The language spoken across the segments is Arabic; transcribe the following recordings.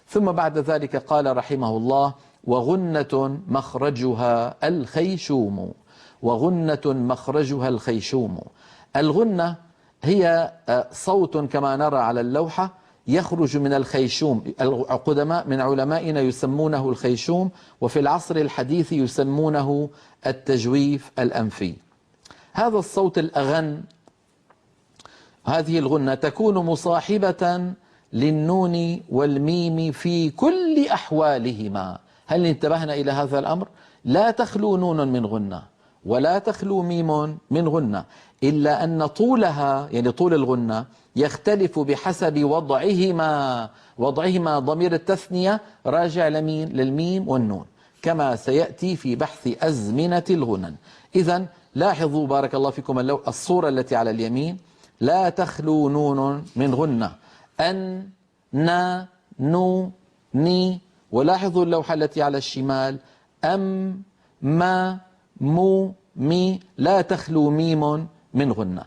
ثم بعد ذلك قال رحمه الله: وغنة مخرجها الخيشوم. وغنة مخرجها الخيشوم. الغنة هي صوت كما نرى على اللوحة يخرج من الخيشوم. القدماء من علمائنا يسمونه الخيشوم، وفي العصر الحديث يسمونه التجويف الأنفي. هذا الصوت الأغن، هذه الغنة تكون مصاحبة للنون والميم في كل أحوالهما. هل انتبهنا إلى هذا الأمر؟ لا تخلو نون من غنة ولا تخلو ميم من غنة، إلا أن طولها يعني طول الغنة يختلف بحسب وضعهما ضمير التثنية راجع لمين؟ للميم والنون، كما سيأتي في بحث أزمنة الغنن. إذن لاحظوا بارك الله فيكم الصورة التي على اليمين: لا تخلو نون من غنة، أن، نا، نو، ني. ولاحظوا اللوحة التي على الشمال: أم، ما، مو، مي، لا تخلو ميم من غنة.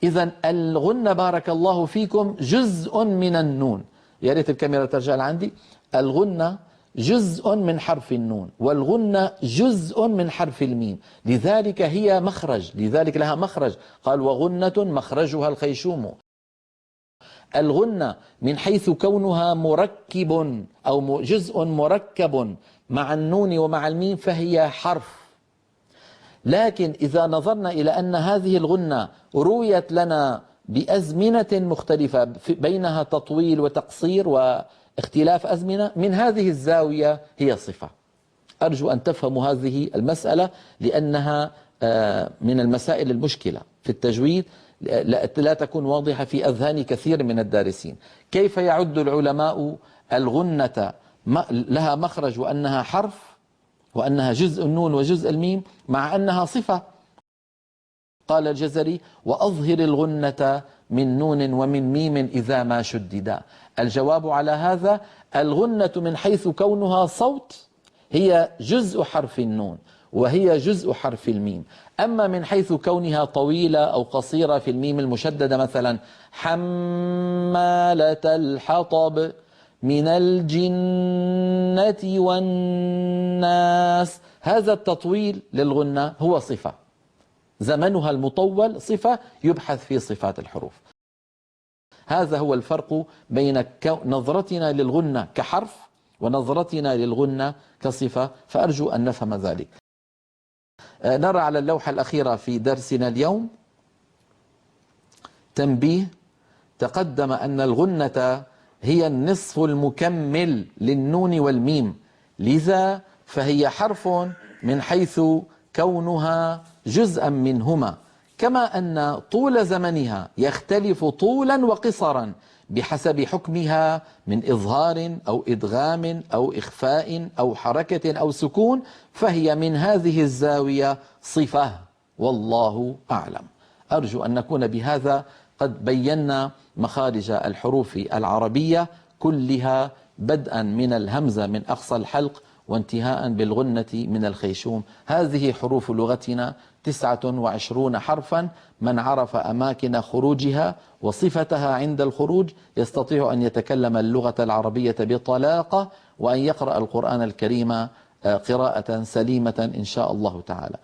إذن الغنة بارك الله فيكم جزء من النون. يا ريت الكاميرا ترجع لعندي. الغنة جزء من حرف النون، والغنة جزء من حرف الميم، لذلك هي مخرج، لذلك لها مخرج. قال: وغنة مخرجها الخيشوم. الغنة من حيث كونها مركب أو جزء مركب مع النون ومع الميم فهي حرف. لكن إذا نظرنا إلى أن هذه الغنة رويت لنا بأزمنة مختلفة بينها تطويل وتقصير واختلاف أزمنة، من هذه الزاوية هي صفة. أرجو أن تفهموا هذه المسألة، لأنها من المسائل المشكلة في التجويد، لا تكون واضحة في أذهان كثير من الدارسين. كيف يعد العلماء الغنة لها مخرج وأنها حرف وأنها جزء النون وجزء الميم مع أنها صفة؟ قال الجزري: وأظهر الغنة من نون ومن ميم إذا ما شددا. الجواب على هذا: الغنة من حيث كونها صوت هي جزء حرف النون وهي جزء حرف الميم. أما من حيث كونها طويلة أو قصيرة في الميم المشددة، مثلا حمالة الحطب من الجنة والناس، هذا التطويل للغنة هو صفة، زمنها المطول صفة يبحث في صفات الحروف. هذا هو الفرق بين نظرتنا للغنة كحرف ونظرتنا للغنة كصفة، فأرجو أن نفهم ذلك. نرى على اللوحة الأخيرة في درسنا اليوم تنبيه: تقدم أن الغنة هي النصف المكمل للنون والميم، لذا فهي حرف من حيث كونها جزءا منهما، كما أن طول زمنها يختلف طولا وقصرا بحسب حكمها من إظهار أو إدغام أو إخفاء أو حركة أو سكون، فهي من هذه الزاوية صفة، والله أعلم. أرجو أن نكون بهذا قد بينا مخارج الحروف العربية كلها، بدءا من الهمزة من أقصى الحلق وانتهاء بالغنة من الخيشوم. هذه حروف لغتنا 29 حرفا، من عرف أماكن خروجها وصفتها عند الخروج يستطيع أن يتكلم اللغة العربية بطلاقة وأن يقرأ القرآن الكريم قراءة سليمة إن شاء الله تعالى.